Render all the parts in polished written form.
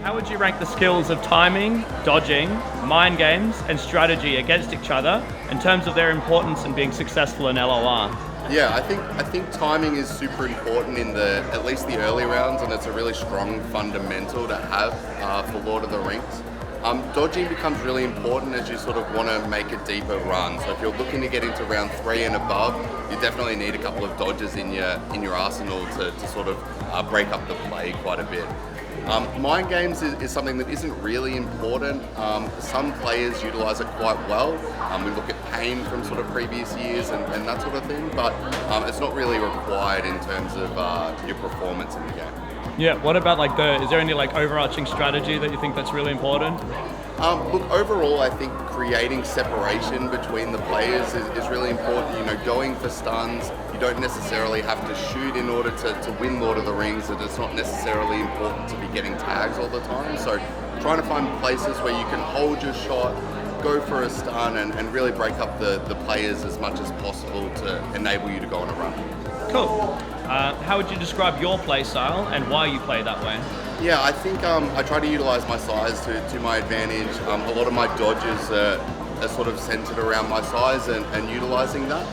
How would you rank the skills of timing, dodging, mind games, and strategy against each other in terms of their importance in being successful in LOR? Yeah, I think timing is super important in at least the early rounds, and it's a really strong fundamental to have for Lord of the Rings. Dodging becomes really important as you sort of want to make a deeper run. So if you're looking to get into round 3 and above, you definitely need a couple of dodges in your arsenal to sort of break up the play quite a bit. Mind games is something that isn't really important. Some players utilize it quite well. We look at pain from sort of previous years and that sort of thing, but it's not really required in terms of your performance in the game. Yeah, what about is there any overarching strategy that you think that's really important? Look, overall, I think creating separation between the players is really important. You know, going for stuns, you don't necessarily have to shoot in order to win Lord of the Rings, and it's not necessarily important to be getting tags all the time. So trying to find places where you can hold your shot, go for a stun, and really break up the players as much as possible to enable you to go on a run. Cool. How would you describe your play style and why you play that way? Yeah, I think I try to utilize my size to my advantage. A lot of my dodges are sort of centered around my size and utilizing that.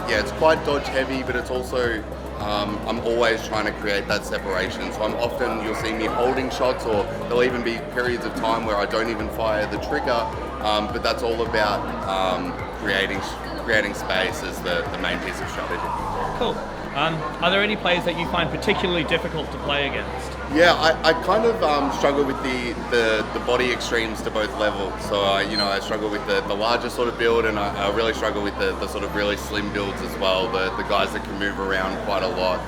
Yeah, it's quite dodge heavy, but it's also I'm always trying to create that separation. So you'll see me holding shots, or there'll even be periods of time where I don't even fire the trigger. But that's all about creating space as the main piece of strategy. Cool. Are there any players that you find particularly difficult to play against? Yeah, I kind of struggle with the body extremes to both levels. So I struggle with the larger sort of build, and I really struggle with the sort of really slim builds as well. The guys that can move around quite a lot.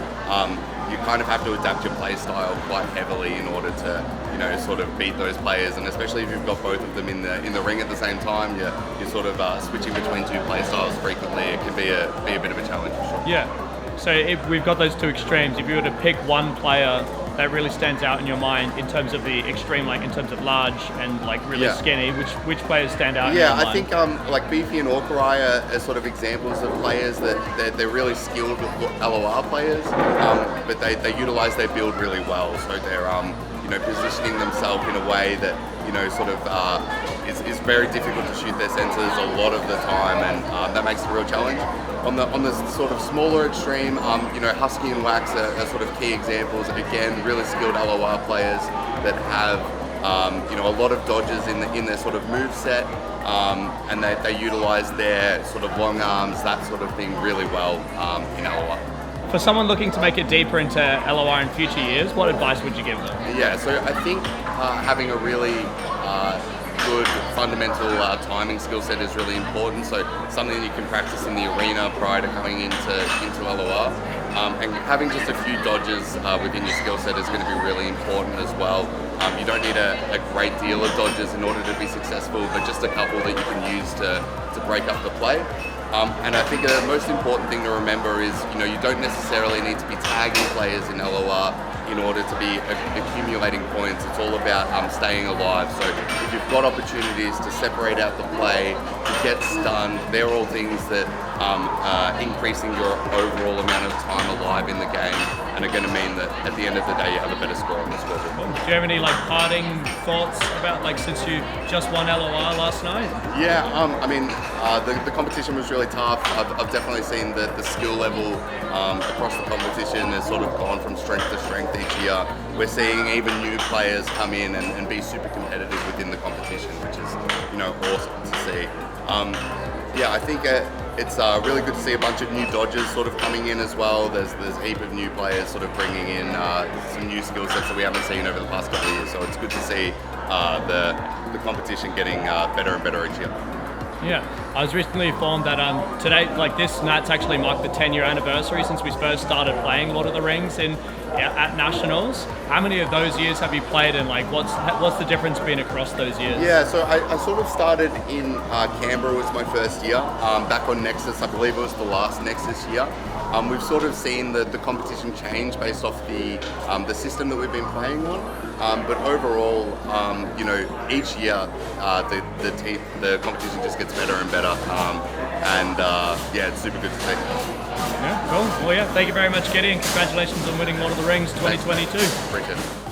You kind of have to adapt your play style quite heavily in order to sort of beat those players, and especially if you've got both of them in the ring at the same time, you're sort of switching between two play styles frequently. It can be a bit of a challenge for sure. Yeah. So if we've got those two extremes, if you were to pick one player that really stands out in your mind in terms of the extreme, in terms of large and really skinny, which players stand out in your mind? I think Beefy and Orcarai are sort of examples of players that they're really skilled LOR players, but they utilize their build really well. So they're positioning themselves in a way that is very difficult to shoot their sensors a lot of the time, and that makes it a real challenge. On the sort of smaller extreme, Husky and Wax are sort of key examples. Again, really skilled LOR players that have a lot of dodges in their sort of move set, and they utilize their sort of long arms, that sort of thing, really well in LOR. For someone looking to make it deeper into LOR in future years, what advice would you give them? Yeah, so I think having a really good fundamental timing skill set is really important. So something you can practice in the arena prior to coming into LOR. And having just a few dodges within your skill set is going to be really important as well. You don't need a great deal of dodges in order to be successful, but just a couple that you can use to break up the play. And I think the most important thing to remember is, you don't necessarily need to be tagging players in LOR in order to be accumulating points. It's all about staying alive. So if you've got opportunities to separate out the play, to get stunned, they're all things that increasing your overall amount of time alive in the game, and are going to mean that at the end of the day you have a better score on the scoreboard. Do you have any parting thoughts about since you just won LOR last night? Yeah, the competition was really tough. I've definitely seen that the skill level across the competition has sort of gone from strength to strength each year. We're seeing even new players come in and be super competitive within the competition, which is awesome to see. I think it's really good to see a bunch of new dodgers sort of coming in as well. There's a heap of new players sort of bringing in some new skill sets that we haven't seen over the past couple of years. So it's good to see the competition getting better and better each year. Yeah, I was recently informed that today, this night's actually marked the 10-year anniversary since we first started playing Lord of the Rings at Nationals. How many of those years have you played, and what's the difference been across those years? Yeah, so I sort of started in Canberra was my first year, back on Nexus. I believe it was the last Nexus year. We've sort of seen the competition change based off the system that we've been playing on. But overall, each year the competition just gets better and better. It's super good to see. Yeah, cool. Well, thank you very much, Ginny, and congratulations on winning Lord of the Rings 2022. Appreciate it.